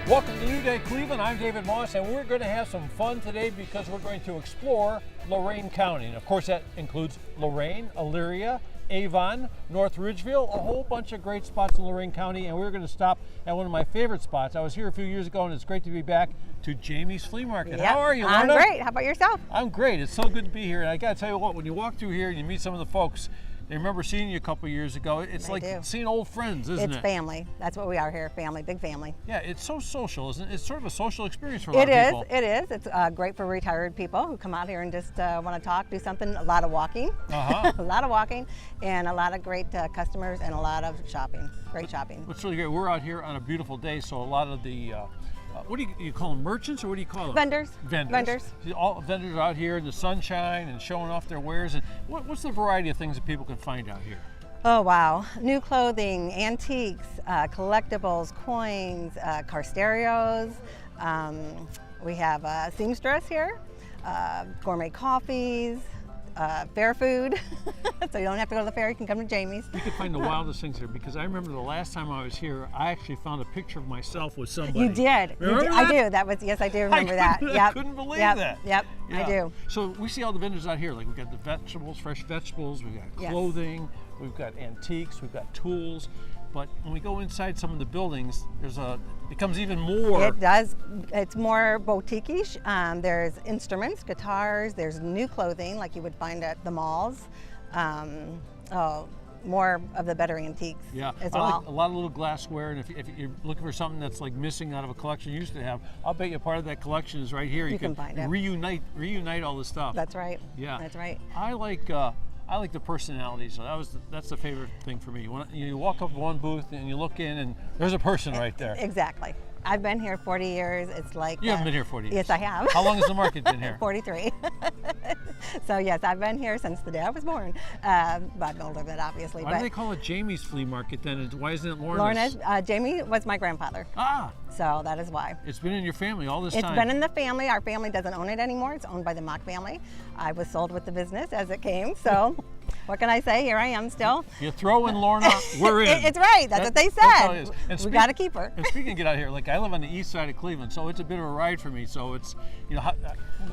Welcome to New Day Cleveland. I'm David Moss, and we're going to have some fun today because we're going to explore Lorain County. And of course, that includes Lorain, Elyria, Avon, North Ridgeville, a whole bunch of great spots in Lorain County. And we're going to stop at one of my favorite spots. I was here a few years ago, and it's great to be back to Jamie's Flea Market. Yep. How are you, Lorna? I'm great. How about yourself? I'm great. It's so good to be here. And I got to tell you what, when you walk through here and you meet some of the folks, they remember seeing you a couple years ago. It's like seeing old friends, isn't it? It's family. That's what we are here, family, big family. Yeah, it's so social, isn't it? It's sort of a social experience for a lot of people. It is. It's great for retired people who come out here and just want to talk, do something. A lot of walking, a lot of walking, and a lot of great customers and a lot of shopping. Great shopping. What's really great, we're out here on a beautiful day, so a lot of the what do you call them, merchants, or what do you call them? Vendors. Vendors. All vendors are out here in the sunshine and showing off their wares. And what's the variety of things that people can find out here? Oh wow, new clothing, antiques, collectibles, coins, car stereos. We have seamstress here, gourmet coffees, fair food. So you don't have to go to the fair, you can come to Jamie's. You can find the wildest things here, because I remember the last time I was here, I actually found a picture of myself with somebody. You did. Remember that? I do. That was, yes, I do remember that. Yep. I couldn't believe that. Yep, Yeah. I do. So we see all the vendors out here. Like we've got the vegetables, fresh vegetables, we've got clothing, we've got antiques, we've got tools. But when we go inside some of the buildings, it becomes even more. It does. It's more boutique-ish. There's instruments, guitars. There's new clothing like you would find at the malls. More of the better antiques as well. Like a lot of little glassware, and if you're looking for something that's like missing out of a collection you used to have, I'll bet you part of that collection is right here. You can find it. Reunite all this stuff. That's right. Yeah. That's right. I like the personality, so that's the favorite thing for me. When you walk up to one booth and you look in, and there's a person right there. Exactly. I've been here 40 years. It's like you haven't been here 40 years. Yes, I have. How long has the market been here? 43. So yes, I've been here since the day I was born. But older than obviously. Why do they call it Jamie's Flea Market then? Why isn't it Lorna's? Jamie was my grandfather. So that is why. It's been in your family all this time. It's been in the family. Our family doesn't own it anymore. It's owned by the Mock family. I was sold with the business as it came. So what can I say? Here I am still. You throw in Lorna, we're in. It's right. That's what they said. That's how it is. We got to keep her. And speaking of get out here, like I live on the east side of Cleveland, so it's a bit of a ride for me. So it's,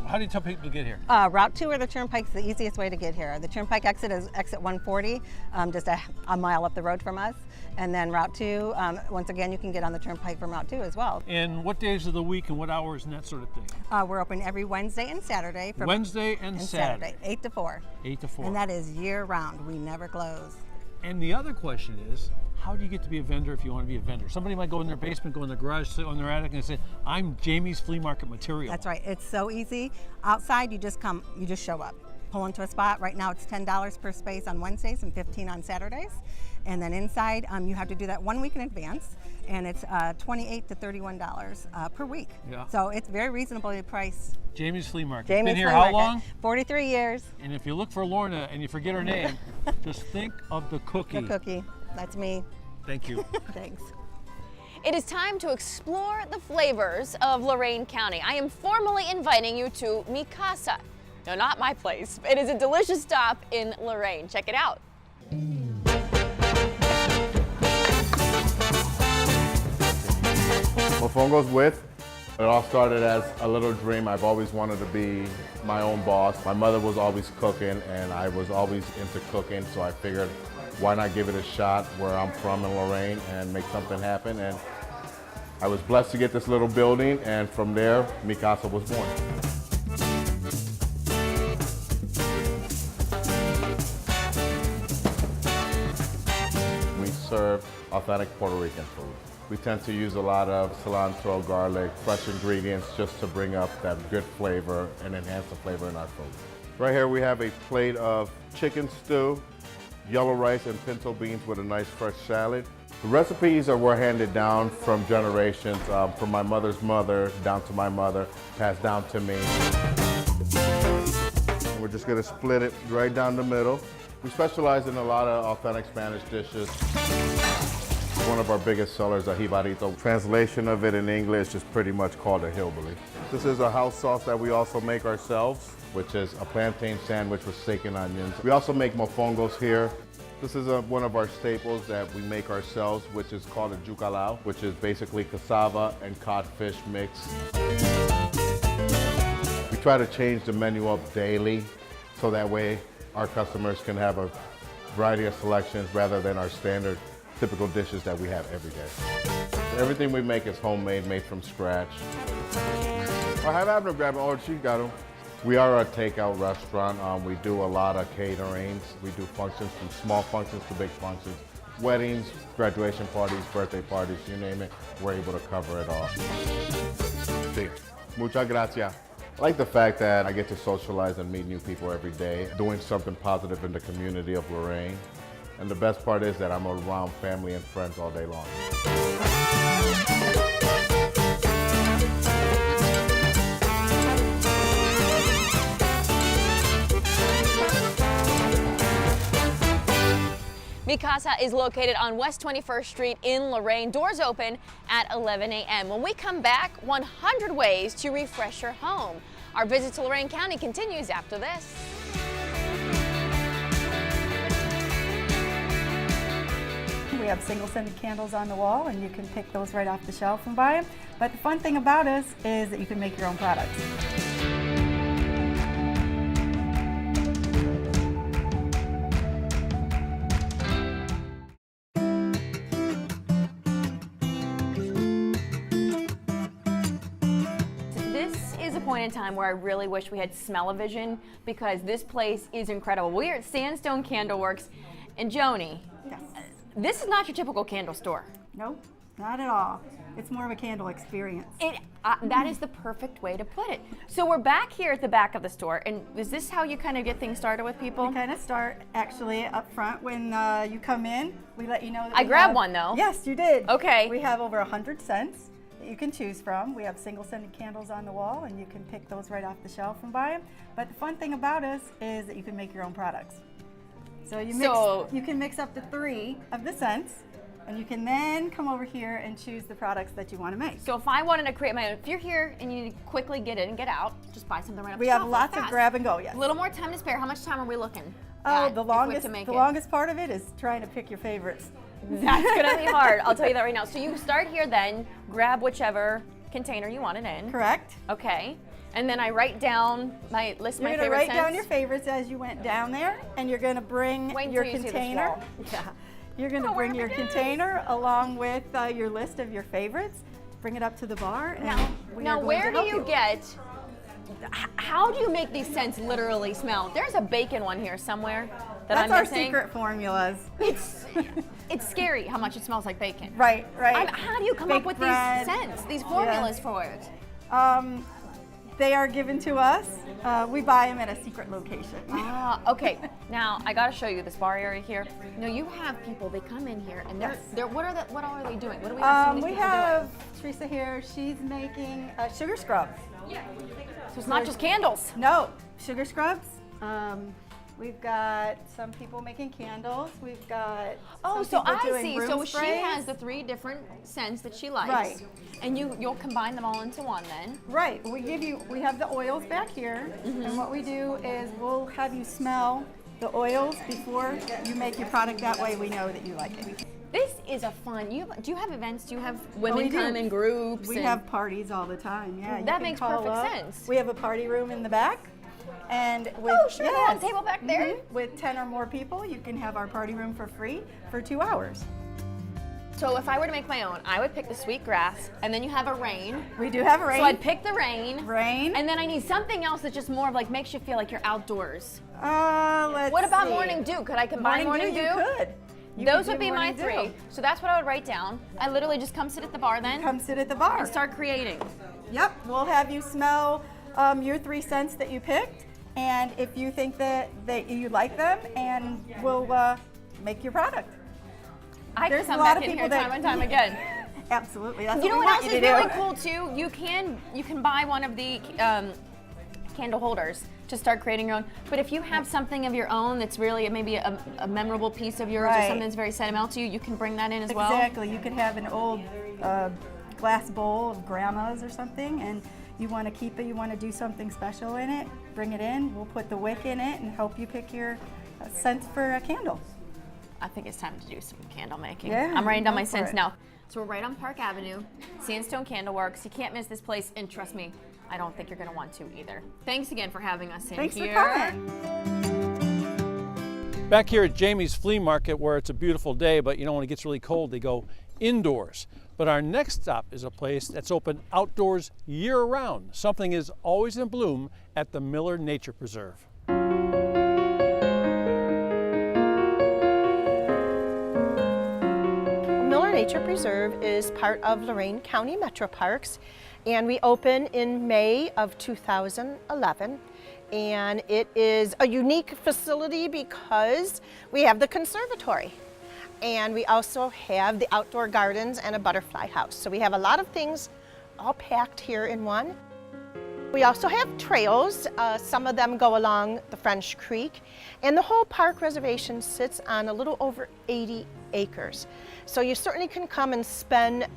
how do you tell people to get here? Route 2 or the Turnpike is the easiest way to get here. The Turnpike exit is exit 140, just a mile up the road from us. And then Route 2, once again, you can get on the Turnpike from Route 2 as well. And what days of the week and what hours and that sort of thing? We're open every Wednesday and Saturday. Wednesday and Saturday. 8 to 4. 8 to 4. And that is year round. We never close. And the other question is, how do you get to be a vendor if you want to be a vendor? Somebody might go in their basement, go in their garage, sit on their attic and say, I'm Jamie's Flea Market material. That's right. It's so easy. Outside, you just show up. Pull into a spot. Right now it's $10 per space on Wednesdays and $15 on Saturdays. And then inside, you have to do that 1 week in advance, and it's $28 to $31 per week. Yeah. So it's very reasonably priced. Jamie's Flea Market. Jamie's Been here Flea how Market. long? 43 years. And if you look for Lorna and you forget her name, just think of the cookie. The cookie. That's me. Thank you. Thanks. It is time to explore the flavors of Lorain County. I am formally inviting you to Mi Casa. No, not my place. It is a delicious stop in Lorain. Check it out. Mofongos with. It all started as a little dream. I've always wanted to be my own boss. My mother was always cooking and I was always into cooking, so I figured why not give it a shot where I'm from in Lorain and make something happen. And I was blessed to get this little building, and from there, Mi Casa was born. We serve authentic Puerto Rican food. We tend to use a lot of cilantro, garlic, fresh ingredients just to bring up that good flavor and enhance the flavor in our food. Right here we have a plate of chicken stew, yellow rice and pinto beans with a nice fresh salad. The recipes were handed down from generations, from my mother's mother down to my mother, passed down to me. And we're just gonna split it right down the middle. We specialize in a lot of authentic Spanish dishes. One of our biggest sellers, a jibarito. Translation of it in English is pretty much called a hillbilly. This is a house sauce that we also make ourselves, which is a plantain sandwich with steak and onions. We also make mofongos here. This is one of our staples that we make ourselves, which is called a jucalao, which is basically cassava and codfish mix. We try to change the menu up daily, so that way our customers can have a variety of selections rather than our standard typical dishes that we have every day. Everything we make is homemade, made from scratch. I have Abner grab them. Oh, she got them. We are a takeout restaurant. We do a lot of caterings. We do functions from small functions to big functions. Weddings, graduation parties, birthday parties, you name it, we're able to cover it all. Sí. Muchas gracias. I like the fact that I get to socialize and meet new people every day, doing something positive in the community of Lorain. And the best part is that I'm around family and friends all day long. Mi Casa is located on West 21st Street in Lorain. Doors open at 11 a.m. When we come back, 100 ways to refresh your home. Our visit to Lorain County continues after this. We have single-scented candles on the wall, and you can pick those right off the shelf and buy them. But the fun thing about us is that you can make your own products. Point in time where I really wish we had smell-o-vision, because this place is incredible. We're at Sandstone Candle Works, and Joni, Yes. This is not your typical candle store. Nope, not at all. It's more of a candle experience. That is the perfect way to put it. So we're back here at the back of the store, and is this how you kind of get things started with people? We kind of start actually up front when you come in. We let you know that I grabbed one though. Yes, you did. Okay. We have over 100 scents that you can choose from. We have single-scented candles on the wall, and you can pick those right off the shelf and buy them. But the fun thing about us is that you can make your own products. So you can mix up to 3 of the scents, and you can then come over here and choose the products that you want to make. So if I wanted to create my own, if you're here and you need to quickly get in and get out, just buy something right off We the have shelf. lots of grab and go, yes. A little more time to spare. How much time are we looking? Oh, at the if we have longest, to make the it? longest part of it is trying to pick your favorites. That's gonna be hard. I'll tell you that right now. So you start here, then grab whichever container you want it in. Correct. Okay. And then I write down my list. You're my going to favorite write scents. down your favorites as you went down there, and you're going to bring Wait your until you see this container. wall. Yeah. You're going to Oh, bring where your it is. container along with your list of your favorites. Bring it up to the bar. And we are Now going where to do help you get? How do you make these scents literally smell? There's a bacon one here somewhere that That's I'm our missing. secret formulas. It's scary how much it smells like bacon. Right, right. How do you come Baked up with bread. these scents, these formulas for it? They are given to us. We buy them at a secret location. Ah, okay. Now I gotta show you this bar area here. You know, you have people. They come in here and they're what are they doing? What do we have? Some of these We people have doing? Teresa here. She's making sugar scrubs. So it's not just candles. No, sugar scrubs. We've got some people making candles. We've got Oh, some so people I doing see. room So she sprays. has the 3 different scents that she likes, Right. and you'll combine them all into one then. Right. We have the oils back here, and what we do is we'll have you smell the oils before you make your product. That way we know that you like it. This is a fun. Do you have events? Do you have we women do. come in groups? We and- have parties all the time. Yeah, you That can makes call perfect up. sense. We have a party room in the back, and with Oh, sure, the long table back there. with 10 or more people, you can have our party room for free for 2 hours. So if I were to make my own, I would pick the sweet grass, and then you have a rain. We do have rain. So I'd pick the rain. Rain. And then I need something else that just more of like makes you feel like you're outdoors. Let's What about see. morning dew? Could I combine morning dew? You could. You Those could would do be my morning 3. dew. So that's what I would write down. I literally just come sit at the bar then Come sit at the bar. and start creating. Yep, we'll have you smell your 3 scents that you picked, and if you think that you like them, and we'll make your product. I There's can a come lot back of in people here that- time and time again. Absolutely, that's You know what we what want else you is to really do. cool too? You can buy one of the candle holders to start creating your own. But if you have something of your own that's really maybe a memorable piece of yours or Right. something that's very sentimental to you, you can bring that in as well. Exactly, you could have an old glass bowl of grandma's or something, and you want to keep it, you want to do something special in it, bring it in, we'll put the wick in it and help you pick your scents for a candle. I think it's time to do some candle making. Yeah, I'm writing down go my for scents it. now. So we're right on Park Avenue, Sandstone Candle Works. You can't miss this place, and trust me, I don't think you're gonna want to either. Thanks again for having us in Thanks here. for coming. Back here at Jamie's Flea Market, where it's a beautiful day, but when it gets really cold, they go indoors. But our next stop is a place that's open outdoors year-round. Something is always in bloom at the Miller Nature Preserve. Miller Nature Preserve is part of Lorain County Metro Parks, and we opened in May of 2011. And it is a unique facility because we have the conservatory, and we also have the outdoor gardens and a butterfly house. So we have a lot of things all packed here in one. We also have trails. Some of them go along the French Creek, and the whole park reservation sits on a little over 80 acres. So you certainly can come and spend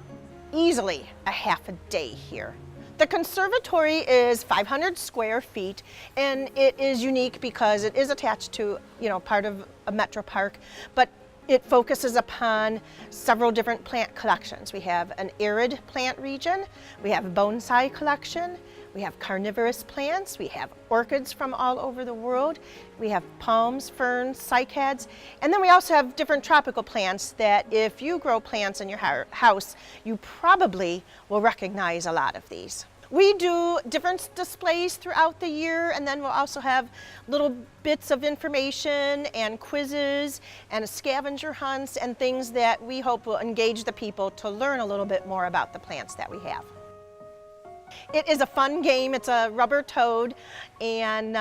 easily a half a day here. The conservatory is 500 square feet, and it is unique because it is attached to, part of a metro park, but it focuses upon several different plant collections. We have an arid plant region, we have a bonsai collection, we have carnivorous plants, we have orchids from all over the world, we have palms, ferns, cycads, and then we also have different tropical plants that if you grow plants in your house, you probably will recognize a lot of these. We do different displays throughout the year, and then we'll also have little bits of information and quizzes and scavenger hunts and things that we hope will engage the people to learn a little bit more about the plants that we have. It is a fun game. It's a rubber toad, and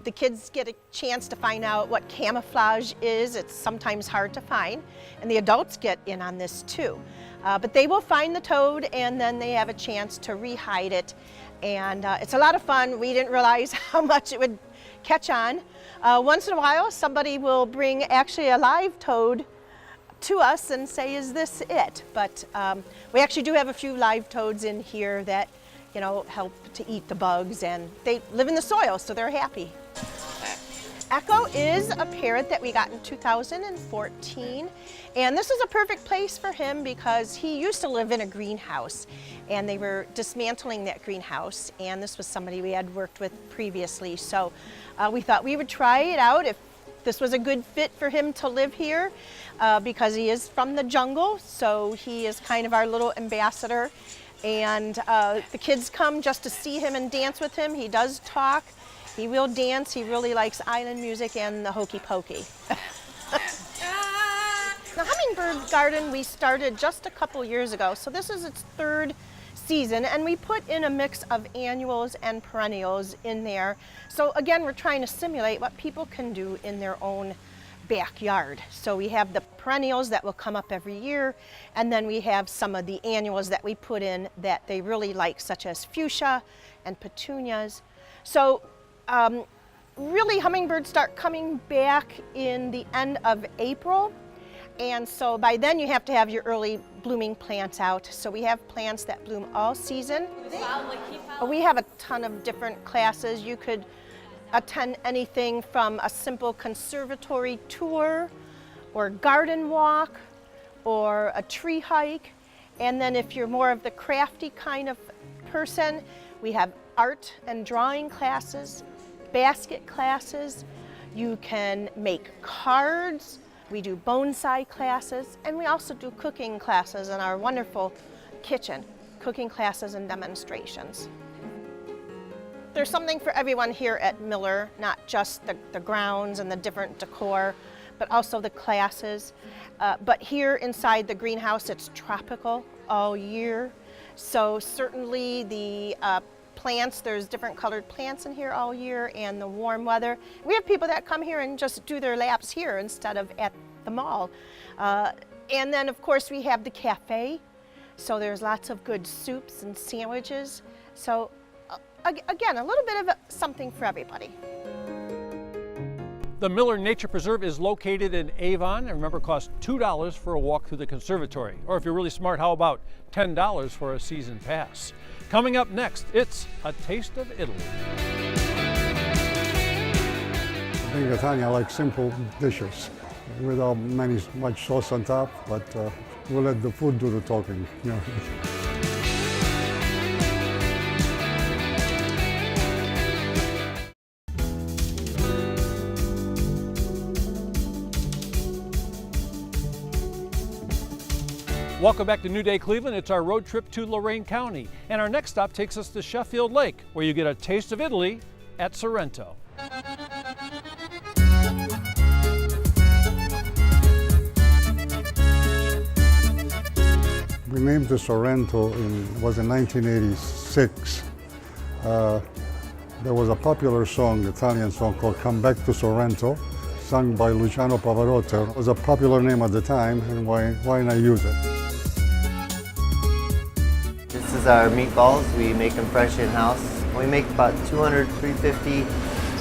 the kids get a chance to find out what camouflage is. It's sometimes hard to find, and the adults get in on this too. But they will find the toad, and then they have a chance to re-hide it, and it's a lot of fun. We didn't realize how much it would catch on. Once in a while, somebody will bring actually a live toad to us and say, is this it? But we actually do have a few live toads in here that help to eat the bugs, and they live in the soil, so they're happy. Echo is a parrot that we got in 2014, and this is a perfect place for him because he used to live in a greenhouse, and they were dismantling that greenhouse, and this was somebody we had worked with previously, so we thought we would try it out if this was a good fit for him to live here because he is from the jungle, so he is kind of our little ambassador. And the kids come just to see him and dance with him. He does talk, he will dance, he really likes island music and the hokey pokey. The Hummingbird Garden we started just a couple years ago, so this is its third season, and we put in a mix of annuals and perennials in there. So again, we're trying to simulate what people can do in their own backyard. So we have the perennials that will come up every year, and then we have some of the annuals that we put in that they really like, such as fuchsia and petunias. So really hummingbirds start coming back in the end of April, and so by then you have to have your early blooming plants out. So we have plants that bloom all season. We have a ton of different classes. You could attend anything from a simple conservatory tour or garden walk or a tree hike. And then if you're more of the crafty kind of person, we have art and drawing classes, basket classes. You can make cards. We do bonsai classes, and we also do cooking classes in our wonderful kitchen, cooking classes and demonstrations. There's something for everyone here at Miller, not just the grounds and the different decor, but also the classes. But here inside the greenhouse, it's tropical all year. So certainly the plants, there's different colored plants in here all year, and the warm weather. We have people that come here and just do their laps here instead of at the mall. And then of course we have the cafe. So there's lots of good soups and sandwiches. So again, a little bit of something for everybody. The Miller Nature Preserve is located in Avon, and remember, it costs $2 for a walk through the conservatory. Or if you're really smart, how about $10 for a season pass? Coming up next, it's A Taste of Italy. Being Italian, I like simple dishes. without much sauce on top, but we'll let the food do the talking. You know. Welcome back to New Day Cleveland. It's our road trip to Lorain County. And our next stop takes us to Sheffield Lake, where you get a taste of Italy at Sorrento. We named the Sorrento was in 1986. There was a popular song, Italian song called Come Back to Sorrento, sung by Luciano Pavarotti. It was a popular name at the time, and why not use it? This is our meatballs. We make them fresh in-house. We make about 200, 350,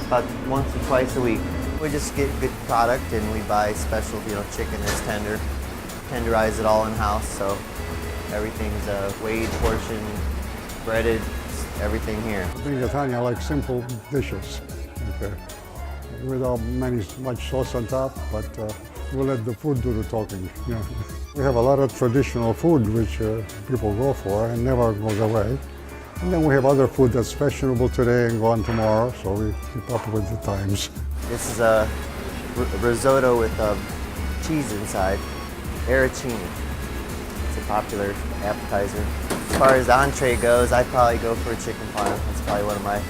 about once or twice a week. We just get good product and we buy special, chicken that's tender. Tenderize it all in-house, so everything's weighed, portioned, breaded, everything here. Being Italian, I like simple dishes, okay, without much sauce on top, but we'll let the food do the talking. You know. We have a lot of traditional food which people go for and never goes away. And then we have other food that's fashionable today and gone tomorrow, so we keep up with the times. This is a risotto with cheese inside, arancini. It's a popular appetizer. As far as the entree goes, I'd probably go for a chicken parm. That's probably one of my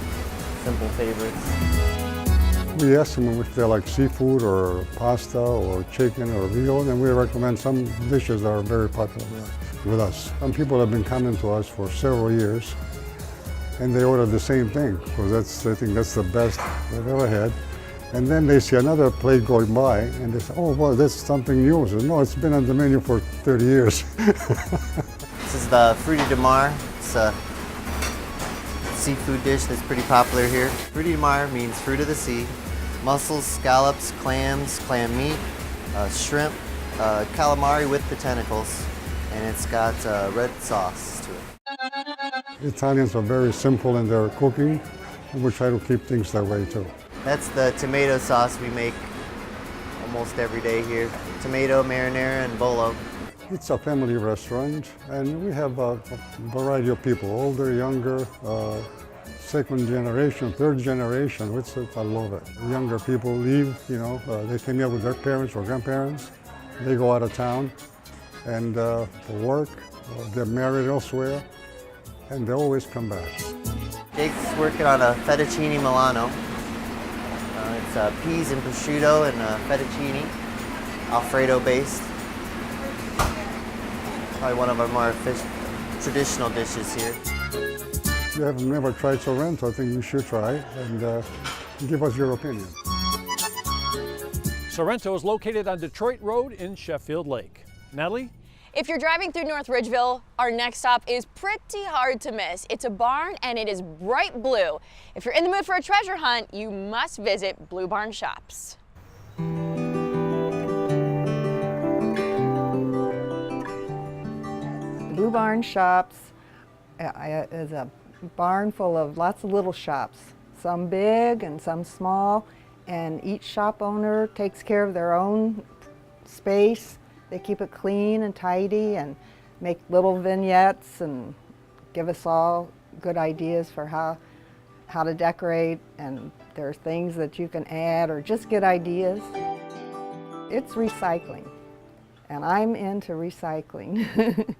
simple favorites. We ask them if they like seafood or pasta or chicken or veal, and we recommend some dishes that are very popular with us. Some people have been coming to us for several years, and they order the same thing, because I think that's the best they've ever had. And then they see another plate going by, and they say, oh, well, that's something new. I say, no, it's been on the menu for 30 years. This is the frutti di mare. It's a seafood dish that's pretty popular here. Frutti di mare means fruit of the sea. Mussels, scallops, clams, clam meat, shrimp, calamari with the tentacles, and it's got red sauce to it. Italians are very simple in their cooking, and we try to keep things that way too. That's the tomato sauce we make almost every day here. Tomato, marinara, and bolo. It's a family restaurant, and we have a variety of people, older, younger, second generation, third generation. I love it. Younger people leave, they came here with their parents or grandparents. They go out of town and for work, or they're married elsewhere, and they always come back. Jake's working on a fettuccine Milano. It's peas and prosciutto and fettuccine, Alfredo based. Probably one of our more traditional dishes here. If you have never tried Sorrento, I think you should try, and give us your opinion. Sorrento is located on Detroit Road in Sheffield Lake. Natalie? If you're driving through North Ridgeville, our next stop is pretty hard to miss. It's a barn and it is bright blue. If you're in the mood for a treasure hunt, you must visit Blue Barn Shops. Blue Barn Shops is a barn full of lots of little shops, some big and some small, and each shop owner takes care of their own space. They keep it clean and tidy and make little vignettes and give us all good ideas for how to decorate, and there's things that you can add or just get ideas. It's recycling, and I'm into recycling.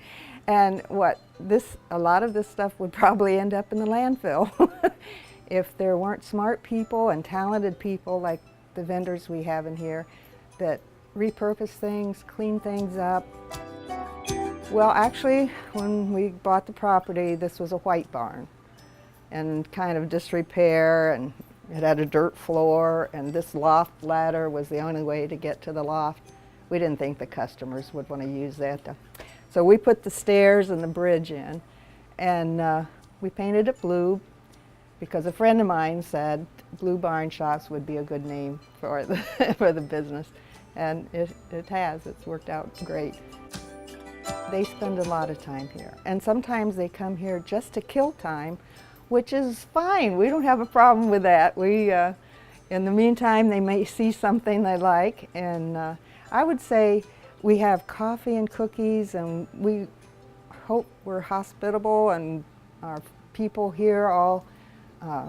And a lot of this stuff would probably end up in the landfill if there weren't smart people and talented people like the vendors we have in here that repurpose things, clean things up. Well, actually, when we bought the property, this was a white barn and kind of disrepair, and it had a dirt floor, and this loft ladder was the only way to get to the loft. We didn't think the customers would want to use that, though. So we put the stairs and the bridge in, and we painted it blue because a friend of mine said Blue Barn Shops would be a good name for the business. And it has. It's worked out great. They spend a lot of time here. And sometimes they come here just to kill time, which is fine. We don't have a problem with that. In the meantime, they may see something they like, and I would say we have coffee and cookies, and we hope we're hospitable, and our people here all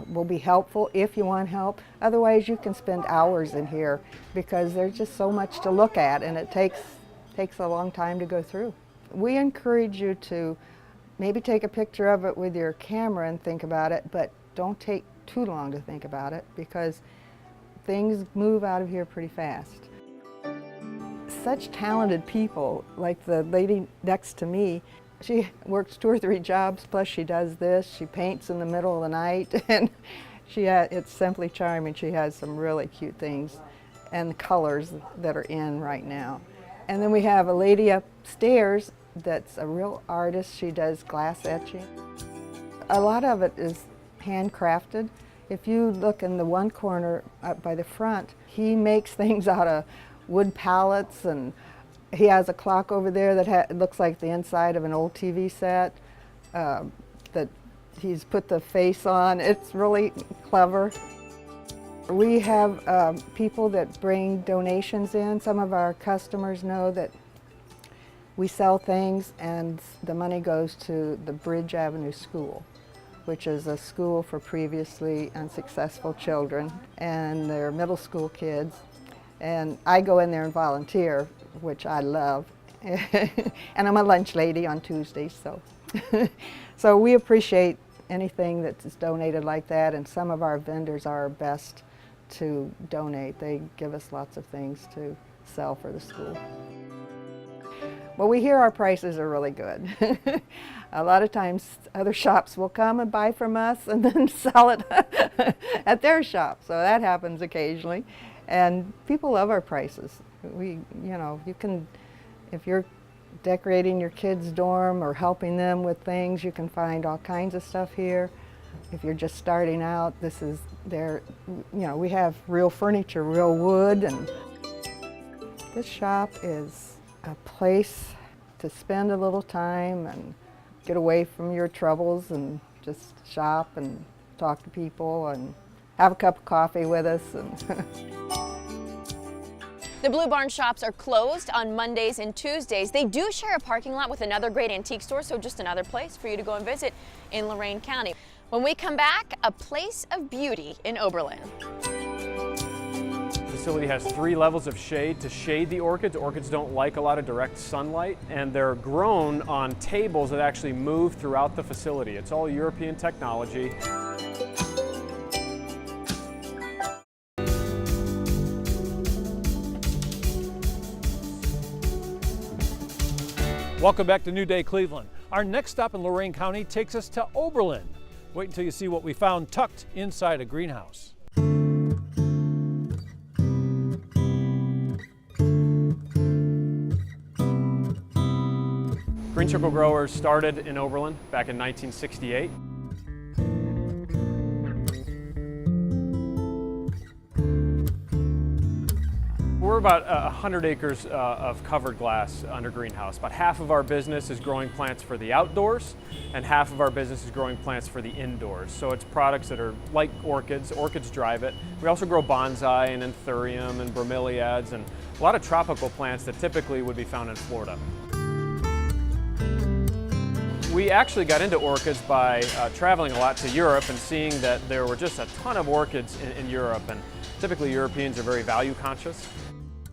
will be helpful if you want help. Otherwise, you can spend hours in here because there's just so much to look at, and it takes a long time to go through. We encourage you to maybe take a picture of it with your camera and think about it, but don't take too long to think about it because things move out of here pretty fast. Such talented people, like the lady next to me, she works 2 or 3 jobs, plus she does this. She paints in the middle of the night, and it's simply charming. She has some really cute things and the colors that are in right now. And then we have a lady upstairs that's a real artist. She does glass etching. A lot of it is handcrafted. If you look in the one corner up by the front, he makes things out of wood pallets, and he has a clock over there that looks like the inside of an old TV set that he's put the face on. It's really clever. We have people that bring donations in. Some of our customers know that we sell things, and the money goes to the Bridge Avenue School, which is a school for previously unsuccessful children and their middle school kids. And I go in there and volunteer, which I love. And I'm a lunch lady on Tuesdays, so. So we appreciate anything that's donated like that, and some of our vendors are our best to donate. They give us lots of things to sell for the school. Well, we hear our prices are really good. A lot of times other shops will come and buy from us and then sell it at their shop, so that happens occasionally. And people love our prices. You can, if you're decorating your kids' dorm or helping them with things, you can find all kinds of stuff here. If you're just starting out, we have real furniture, real wood, and this shop is a place to spend a little time and get away from your troubles and just shop and talk to people and have a cup of coffee with us. The Blue Barn shops are closed on Mondays and Tuesdays. They do share a parking lot with another great antique store, so just another place for you to go and visit in Lorain County. When we come back, a place of beauty in Oberlin. The facility has 3 levels of shade to shade the orchids. Orchids don't like a lot of direct sunlight, and they're grown on tables that actually move throughout the facility. It's all European technology. Welcome back to New Day Cleveland. Our next stop in Lorain County takes us to Oberlin. Wait until you see what we found tucked inside a greenhouse. Green Circle Growers started in Oberlin back in 1968. We're about 100 acres of covered glass under greenhouse. About half of our business is growing plants for the outdoors, and half of our business is growing plants for the indoors. So it's products that are like orchids. Orchids drive it. We also grow bonsai and anthurium and bromeliads and a lot of tropical plants that typically would be found in Florida. We actually got into orchids by traveling a lot to Europe and seeing that there were just a ton of orchids in Europe, and typically Europeans are very value conscious.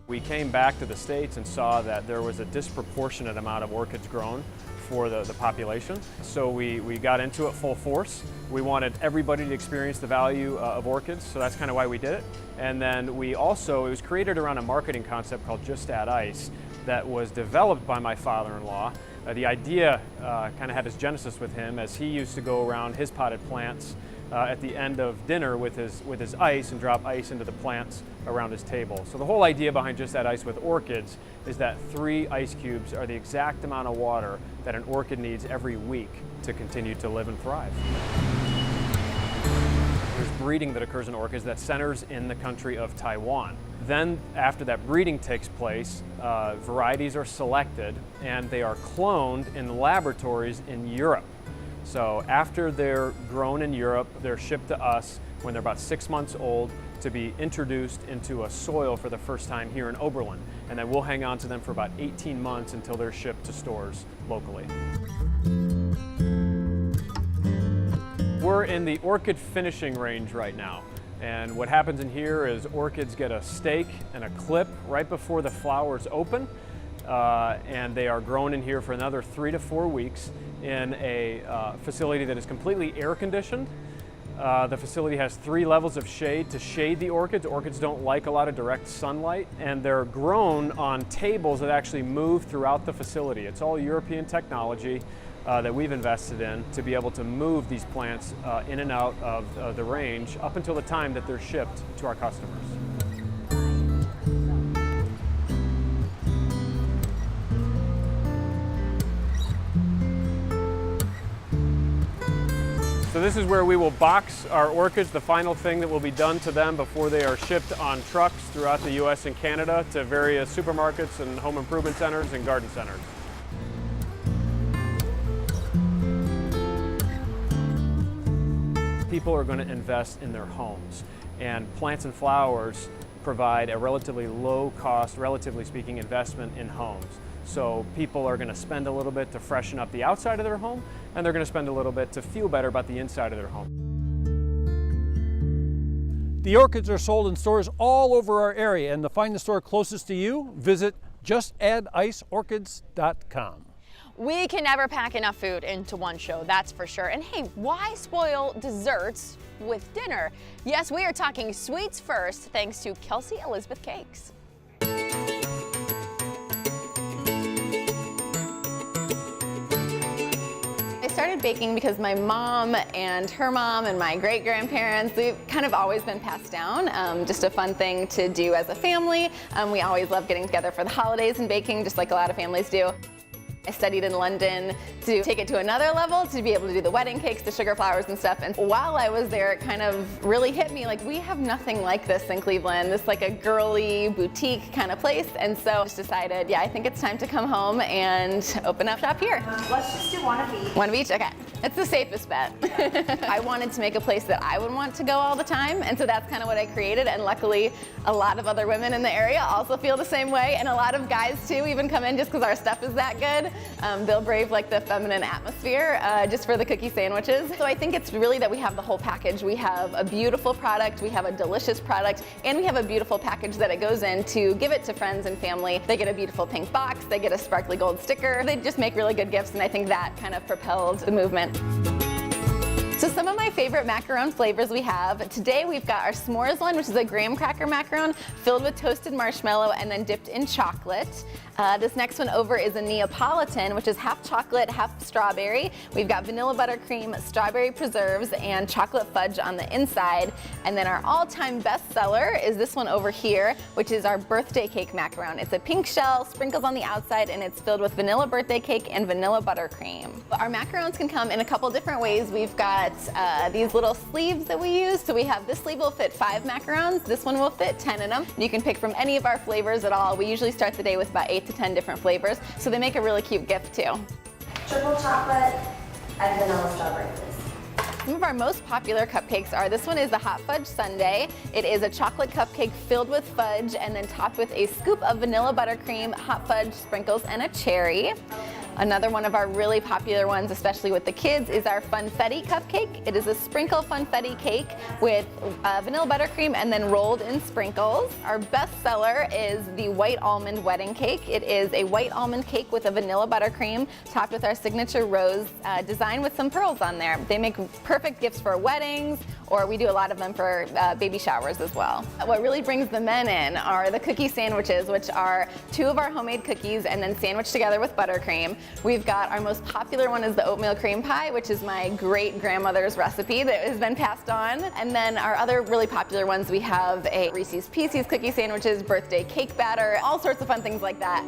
We came back to the States and saw that there was a disproportionate amount of orchids grown for the population. So we got into it full force. We wanted everybody to experience the value of orchids, so that's kind of why we did it. And then it was created around a marketing concept called Just Add Ice that was developed by my father-in-law. The idea kind of had its genesis with him, as he used to go around his potted plants at the end of dinner with his ice and drop ice into the plants around his table. So the whole idea behind Just Add Ice with orchids is that 3 ice cubes are the exact amount of water that an orchid needs every week to continue to live and thrive. There's breeding that occurs in orchids that centers in the country of Taiwan. Then after that breeding takes place, varieties are selected and they are cloned in laboratories in Europe. So after they're grown in Europe, they're shipped to us when they're about 6 months old, to be introduced into a soil for the first time here in Oberlin. And then we'll hang on to them for about 18 months until they're shipped to stores locally. We're in the orchid finishing range right now. And what happens in here is orchids get a stake and a clip right before the flowers open. And they are grown in here for another 3 to 4 weeks in a facility that is completely air conditioned. The facility has 3 levels of shade to shade the orchids. Orchids don't like a lot of direct sunlight, and they're grown on tables that actually move throughout the facility. It's all European technology that we've invested in to be able to move these plants in and out of the range up until the time that they're shipped to our customers. So this is where we will box our orchids, the final thing that will be done to them before they are shipped on trucks throughout the US and Canada to various supermarkets and home improvement centers and garden centers. People are going to invest in their homes, and plants and flowers provide a relatively low cost, relatively speaking, investment in homes. So people are going to spend a little bit to freshen up the outside of their home, and they're going to spend a little bit to feel better about the inside of their home. The orchids are sold in stores all over our area, and to find the store closest to you, visit justaddiceorchids.com. We can never pack enough food into one show, that's for sure. And hey, why spoil desserts with dinner? Yes, we are talking sweets first, thanks to Kelsey Elizabeth Cakes. I started baking because my mom and her mom and my great-grandparents, they've kind of always been passed down. Just a fun thing to do as a family. We always love getting together for the holidays and baking, just like a lot of families do. I studied in London to take it to another level, to be able to do the wedding cakes, the sugar flowers and stuff. And while I was there, it kind of really hit me, like, we have nothing like this in Cleveland. This like a girly boutique kind of place. And so I just decided, yeah, I think it's time to come home and open up shop here. Let's just do one of each. One of each, okay. It's the safest bet. I wanted to make a place that I would want to go all the time, and so that's kind of what I created, and luckily a lot of other women in the area also feel the same way, and a lot of guys too even come in just because our stuff is that good. They'll brave like the feminine atmosphere just for the cookie sandwiches. So I think it's really that we have the whole package. We have a beautiful product, we have a delicious product, and we have a beautiful package that it goes in to give it to friends and family. They get a beautiful pink box, they get a sparkly gold sticker. They just make really good gifts, and I think that kind of propelled the movement. So some of my favorite macaron flavors we have. Today we've got our s'mores one, which is a graham cracker macaron filled with toasted marshmallow and then dipped in chocolate. This next one over is a Neapolitan, which is half chocolate, half strawberry. We've got vanilla buttercream, strawberry preserves, and chocolate fudge on the inside. And then our all-time best seller is this one over here, which is our birthday cake macaron. It's a pink shell, sprinkles on the outside, and it's filled with vanilla birthday cake and vanilla buttercream. Our macarons can come in a couple different ways. We've got these little sleeves that we use. So we have this sleeve will fit 5 macarons. This one will fit 10 in them. You can pick from any of our flavors at all. We usually start the day with about 8 to 10 different flavors. So they make a really cute gift too. Triple chocolate and vanilla strawberry, please. Some of our most popular cupcakes are, this one is the Hot Fudge Sundae. It is a chocolate cupcake filled with fudge and then topped with a scoop of vanilla buttercream, hot fudge, sprinkles, and a cherry. Another one of our really popular ones, especially with the kids, is our Funfetti cupcake. It is a sprinkle funfetti cake with vanilla buttercream and then rolled in sprinkles. Our best seller is the white almond wedding cake. It is a white almond cake with a vanilla buttercream topped with our signature rose design with some pearls on there. They make perfect gifts for weddings, or we do a lot of them for baby showers as well. What really brings the men in are the cookie sandwiches, which are 2 of our homemade cookies and then sandwiched together with buttercream. We've got our most popular one is the oatmeal cream pie, which is my great grandmother's recipe that has been passed on. And then our other really popular ones, we have a Reese's Pieces cookie sandwiches, birthday cake batter, all sorts of fun things like that.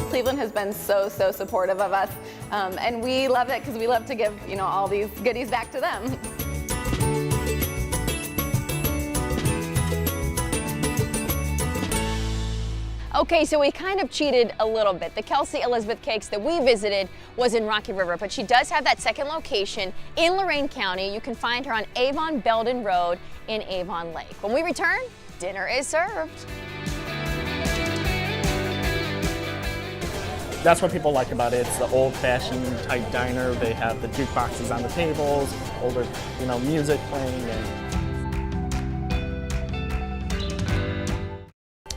Cleveland has been so supportive of us, and we love it because we love to give all these goodies back to them. Okay, so we kind of cheated a little bit. The Kelsey Elizabeth Cakes that we visited was in Rocky River, but she does have that second location in Lorain County. You can find her on Avon Belden Road in Avon Lake. When we return, dinner is served. That's what people like about it. It's the old-fashioned type diner. They have the jukeboxes on the tables, older, music playing.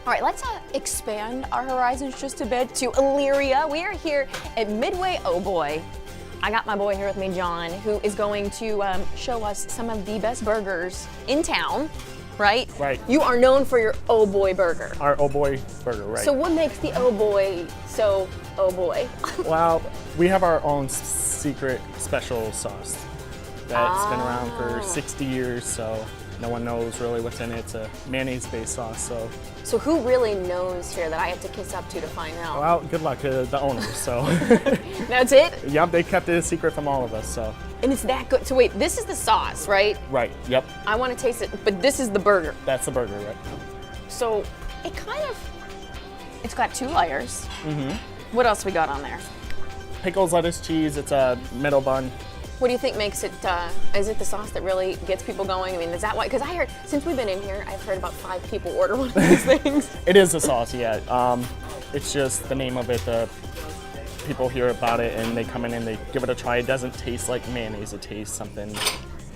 All right, let's expand our horizons just a bit to Elyria. We are here at Midway Oh Boy. I got my boy here with me, John, who is going to show us some of the best burgers in town, right? Right. You are known for your Oh Boy burger. Our Oh Boy burger, right. So what makes the Oh Boy so Oh Boy? Well, we have our own secret special sauce that's been around for 60 years, so no one knows really what's in it. It's a mayonnaise-based sauce, So who really knows here that I have to kiss up to find out? well, good luck to the owners, so. That's it? Yep, they kept it a secret from all of us, so. And it's that good. So wait, this is the sauce, right? Right, yep, I want to taste it, but this is the burger. that's the burger, right? So it's got 2 layers. What else we got on there? Pickles, lettuce, cheese, it's a middle bun. What do you think makes it, is it the sauce that really gets people going? I mean, is that why? Because I heard, since we've been in here, I've heard about 5 people order one of these things. It is the sauce, yeah. It's just the name of it. People hear about it and they come in and they give it a try. It doesn't taste like mayonnaise. It tastes something.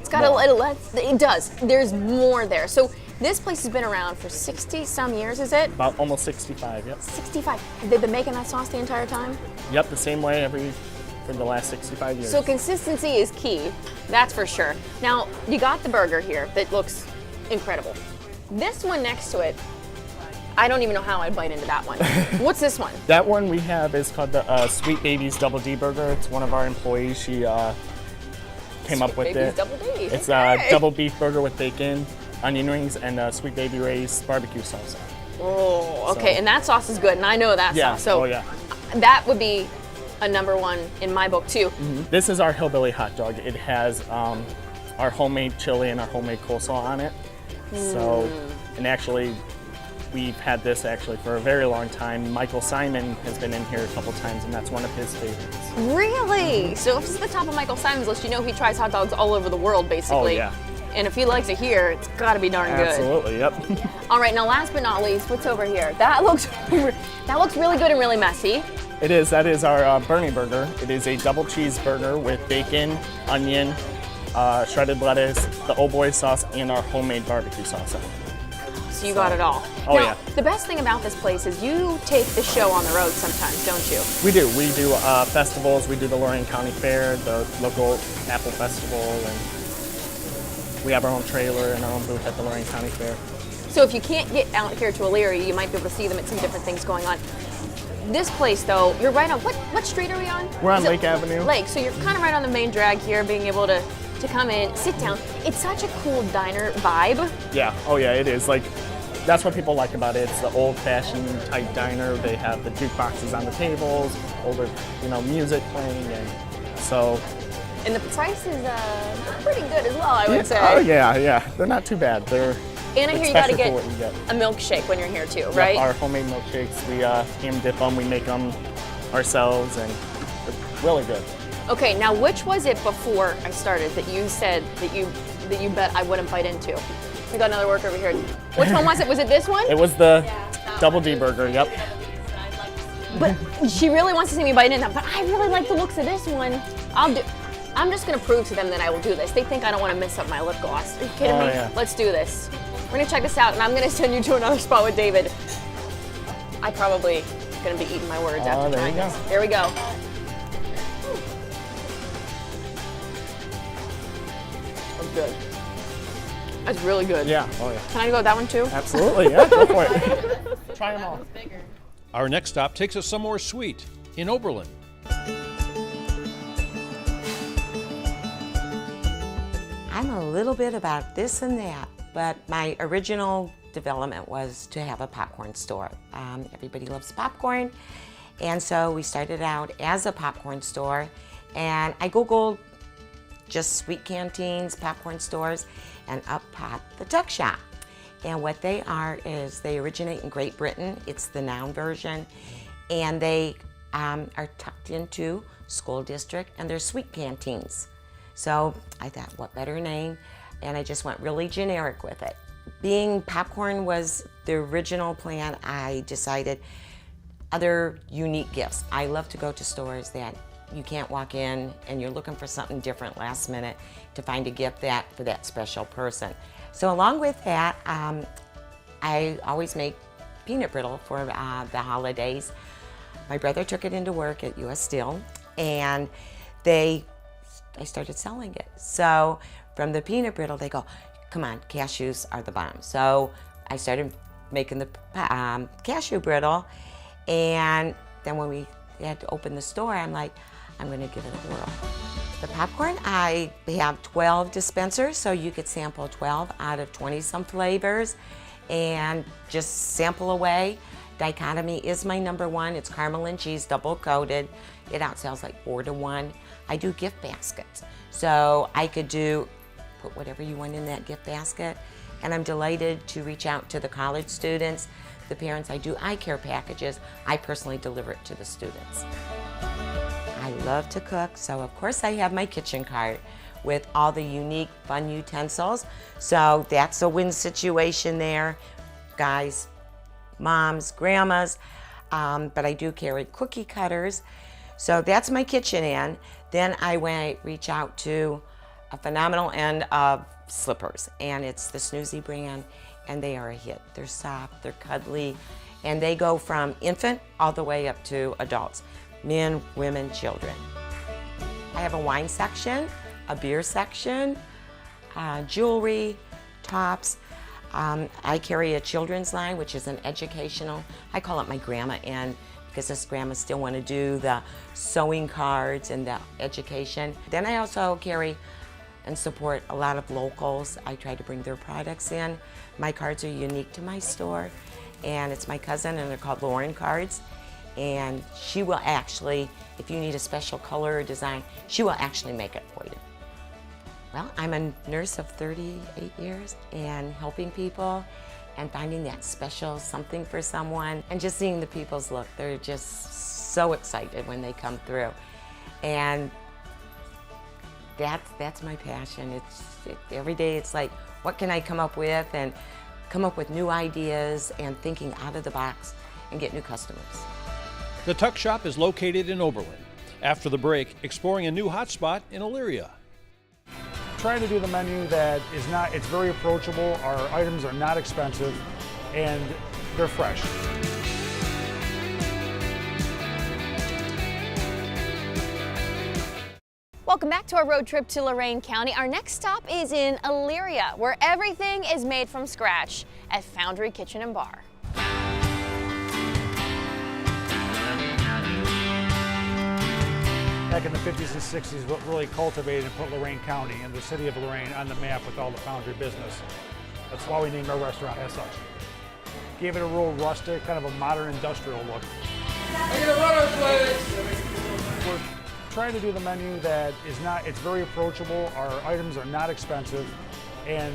It's got it does. There's more there. So this place has been around for 60 some years, is it? About almost 65, yep. 65. Have they been making that sauce the entire time? Yep, the same way for the last 65 years. So consistency is key, that's for sure. Now, you got the burger here that looks incredible. This one next to it, I don't even know how I'd bite into that one. What's this one? That one we have is called the Sweet Baby's Double D Burger. It's one of our employees. She came up with it. Double D. It's a double beef burger with bacon, onion rings, and Sweet Baby Ray's barbecue sauce. Oh, okay, So- and that sauce is good, and I know that Yeah, sauce. So oh yeah. that would be a #1 in my book too. This is our hillbilly hot dog. It has our homemade chili and our homemade coleslaw on it. So, and actually, we've had this actually for a very long time. Michael Simon has been in here a couple times, and that's one of his favorites. Really? So if it's at the top of Michael Simon's list, you know he tries hot dogs all over the world, basically. Oh, yeah. And if he likes it here, it's got to be darn good. Absolutely, yep. All right, now last but not least, what's over here? That looks really good and really messy. It is. That is our Bernie burger. It is a double cheeseburger with bacon, onion, shredded lettuce, the Oh Boy sauce, and our homemade barbecue sauce. So you got it all. Oh, now, yeah. The best thing about this place is you take the show on the road sometimes, don't you? We do. We do festivals. We do the Lorain County Fair, the local Apple Festival, and we have our own trailer and our own booth at the Lorain County Fair. So if you can't get out here to Elyria, you might be able to see them at some different things going on. This place, though, you're right on, what street are we on? We're on Is it Lake Avenue. Lake, so you're kind of right on the main drag here, being able to come in, sit down. It's such a cool diner vibe. Yeah. Oh, yeah, it is. Like, that's what people like about it. It's the old-fashioned type diner. They have the jukeboxes on the tables, older, music playing, and so. And the price is pretty good as well, I would say. Oh, yeah. They're not too bad. They're And I hear you especially gotta for get what you get. a milkshake when you're here too, Yep, right? our homemade milkshakes. We hand dip them. We make them ourselves, and they're really good. Okay, now which was it before I started that you said that you bet I wouldn't bite into? We got another worker over here. Which one was it? Was it this one? It was the Double D Burger. Yep. But she really wants to see me bite into that. But I really like the looks of this one. I'm just gonna prove to them that I will do this. They think I don't want to mess up my lip gloss. Are you kidding me? Yeah. Let's do this. We're gonna check this out, and I'm gonna send you to another spot with David. I probably gonna be eating my words after there trying you go. this. There we go. That's good. That's really good. Yeah. Oh yeah. Can I go with that one too? Absolutely. Yeah. Go for it. Try them all. Our next stop takes us somewhere sweet in Oberlin. I'm a little bit about this and that, but my original development was to have a popcorn store. Everybody loves popcorn, and so we started out as a popcorn store, and I Googled just sweet canteens, popcorn stores, and up popped the Duck Shop. And what they are is they originate in Great Britain. It's the noun version. And they are tucked into school district, and they're sweet canteens. So I thought, what better name? And I just went really generic with it. Being popcorn was the original plan, I decided other unique gifts. I love to go to stores that you can't walk in and you're looking for something different last minute to find a gift for that special person. So along with that, I always make peanut brittle for the holidays. My brother took it into work at U.S. Steel, and I started selling it. So from the peanut brittle, they go, come on, cashews are the bomb. So I started making the cashew brittle, and then when we had to open the store, I'm like, I'm gonna give it a whirl. The popcorn, I have 12 dispensers, so you could sample 12 out of 20-some flavors and just sample away. Dichotomy is my #1. It's caramel and cheese, double coated. It outsells like 4 to 1. I do gift baskets. So I could put whatever you want in that gift basket. And I'm delighted to reach out to the college students, the parents. I do eye care packages. I personally deliver it to the students. I love to cook, so of course I have my kitchen cart with all the unique, fun utensils. So that's a win situation there. Guys, moms, grandmas, but I do carry cookie cutters. So that's my kitchen end. Then I reach out to a phenomenal end of slippers, and it's the Snoozy brand, and they are a hit. They're soft, they're cuddly, and they go from infant all the way up to adults. Men, women, children. I have a wine section, a beer section, jewelry, tops. I carry a children's line, which is an educational. I call it my grandma end, because this grandma still want to do the sewing cards and the education. Then I also carry and support a lot of locals. I try to bring their products in. My cards are unique to my store, and it's my cousin, and they're called Lauren cards. And she will actually, if you need a special color or design, she will actually make it for you. Well, I'm a nurse of 38 years, and helping people and finding that special something for someone, and just seeing the people's look. They're just so excited when they come through. And that's my passion. Every day it's like, what can I come up with, and come up with new ideas and thinking out of the box and get new customers. The Tuck Shop is located in Oberlin. After the break, exploring a new hotspot in Elyria. Trying to do the menu that it's very approachable. Our items are not expensive, and they're fresh. Welcome back to our road trip to Lorain County. Our next stop is in Elyria, where everything is made from scratch at Foundry Kitchen and Bar. Back in the 50s and 60s, what really cultivated and put Lorain County and the city of Lorain on the map with all the foundry business. That's why we named our restaurant as such. Gave it a real rustic, kind of a modern industrial look. We're trying to do the menu that it's very approachable. Our items are not expensive, and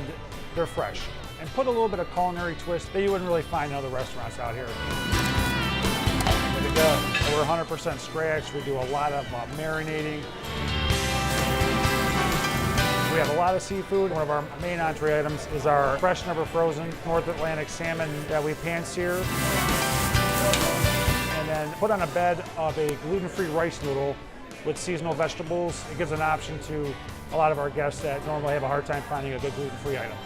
they're fresh. And put a little bit of culinary twist that you wouldn't really find in other restaurants out here. Way to go. We're 100% scratch. We do a lot of marinating. We have a lot of seafood. One of our main entree items is our fresh, never frozen North Atlantic salmon that we pan-sear. And then put on a bed of a gluten-free rice noodle with seasonal vegetables. It gives an option to a lot of our guests that normally have a hard time finding a good gluten-free item.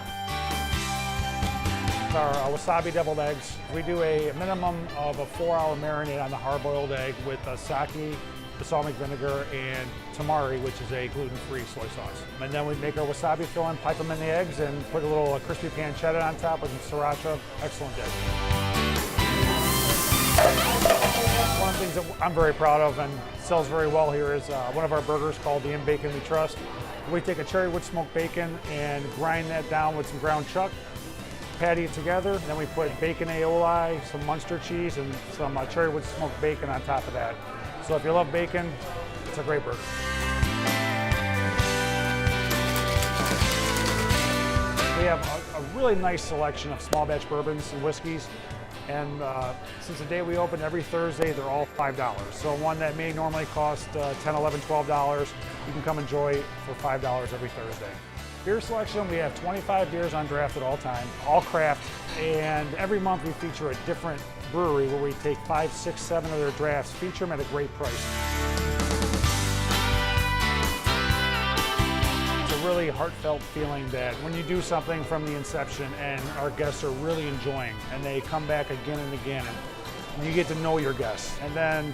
Our wasabi deviled eggs. We do a minimum of a 4-hour marinade on the hard-boiled egg with sake, balsamic vinegar, and tamari, which is a gluten-free soy sauce. And then we make our wasabi fill-in, pipe them in the eggs, and put a little crispy pancetta on top with some sriracha. Excellent dish. One of the things that I'm very proud of and sells very well here is one of our burgers called the In Bacon We Trust. We take a cherry wood smoked bacon and grind that down with some ground chuck, patty it together, then we put bacon aioli, some Munster cheese, and some cherry wood smoked bacon on top of that. So if you love bacon, it's a great burger. We have a really nice selection of small batch bourbons and whiskeys. And since the day we open every Thursday, they're all $5. So one that may normally cost $10, $11, $12, you can come enjoy for $5 every Thursday. Beer selection, we have 25 beers on draft at all time, all craft. And every month we feature a different brewery where we take 5, 6, 7 of their drafts, feature them at a great price. Really heartfelt feeling that when you do something from the inception and our guests are really enjoying and they come back again and again and you get to know your guests and then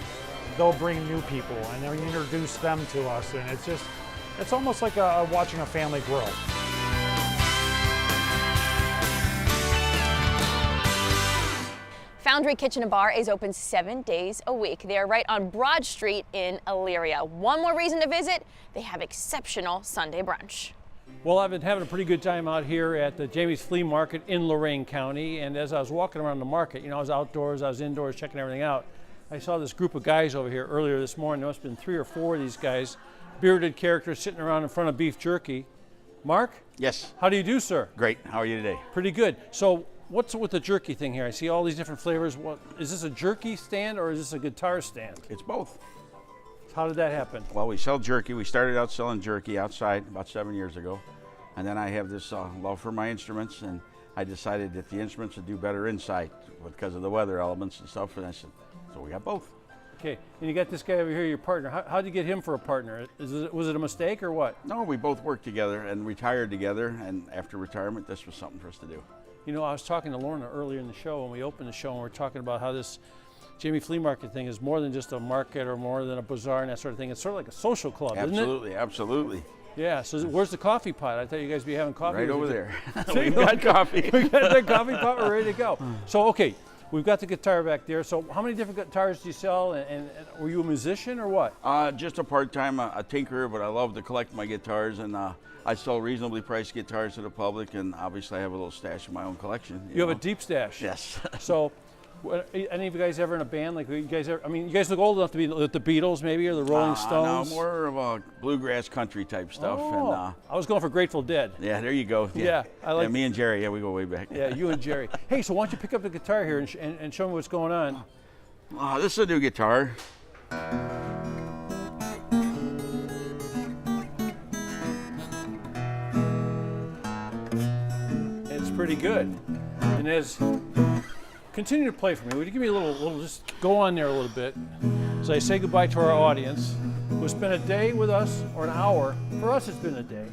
they'll bring new people and then you introduce them to us and it's almost like watching a family grow. Foundry Kitchen and Bar is open 7 days a week. They are right on Broad Street in Elyria. One more reason to visit, they have exceptional Sunday brunch. Well, I've been having a pretty good time out here at the Jamie's Flea Market in Lorain County, and as I was walking around the market, I was outdoors, I was indoors checking everything out, I saw this group of guys over here earlier this morning. There must have been 3 or 4 of these guys, bearded characters sitting around in front of beef jerky. Mark? Yes. How do you do, sir? Great. How are you today? Pretty good. So, what's with the jerky thing here? I see all these different flavors. Is this a jerky stand or is this a guitar stand? It's both. How did that happen? Well, we sell jerky. We started out selling jerky outside about 7 years ago. And then I have this love for my instruments, and I decided that the instruments would do better inside because of the weather elements and stuff. And I said, so we got both. Okay, and you got this guy over here, your partner. How did you get him for a partner? Was it a mistake or what? No, we both worked together and retired together. And after retirement, this was something for us to do. I was talking to Lorna earlier in the show when we opened the show, and we were talking about how this Jamie Flea Market thing is more than just a market or more than a bazaar and that sort of thing. It's sort of like a social club, isn't it? Absolutely, absolutely. Yeah, so where's the coffee pot? I thought you guys would be having coffee. Right over there. We've got coffee. We got the coffee pot, we're ready to go. So, okay, we've got the guitar back there. So how many different guitars do you sell, and were you a musician or what? Just a part-time, a tinkerer, but I love to collect my guitars, and I sell reasonably priced guitars to the public, and obviously I have a little stash of my own collection. You have a deep stash? Yes. So, any of you guys ever in a band? Like you guys ever, you guys look old enough to be with the Beatles maybe, or the Rolling Stones? No, more of a bluegrass country type stuff. Oh, and, I was going for Grateful Dead. Yeah, there you go. Yeah, I like. Yeah, me and Jerry, we go way back. Yeah, you and Jerry. Hey, so why don't you pick up the guitar here and show me what's going on? This is a new guitar. It's pretty good. And continue to play for me. Would you give me a little, just go on there a little bit as I say goodbye to our audience who spent a day with us, or an hour. For us, it's been a day.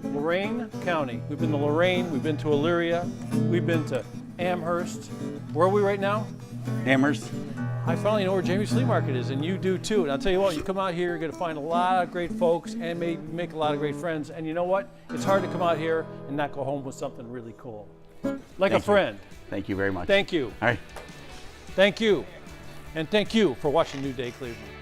Lorain County. We've been to Lorain, we've been to Elyria, we've been to Amherst. Where are we right now? Amherst. I finally know where Jamie's Flea Market is, and you do too. And I'll tell you what, you come out here, you're going to find a lot of great folks and maybe make a lot of great friends. And you know what? It's hard to come out here and not go home with something really cool. Like a friend. Thank you very much. Thank you. All right. Thank you. And thank you for watching New Day Cleveland.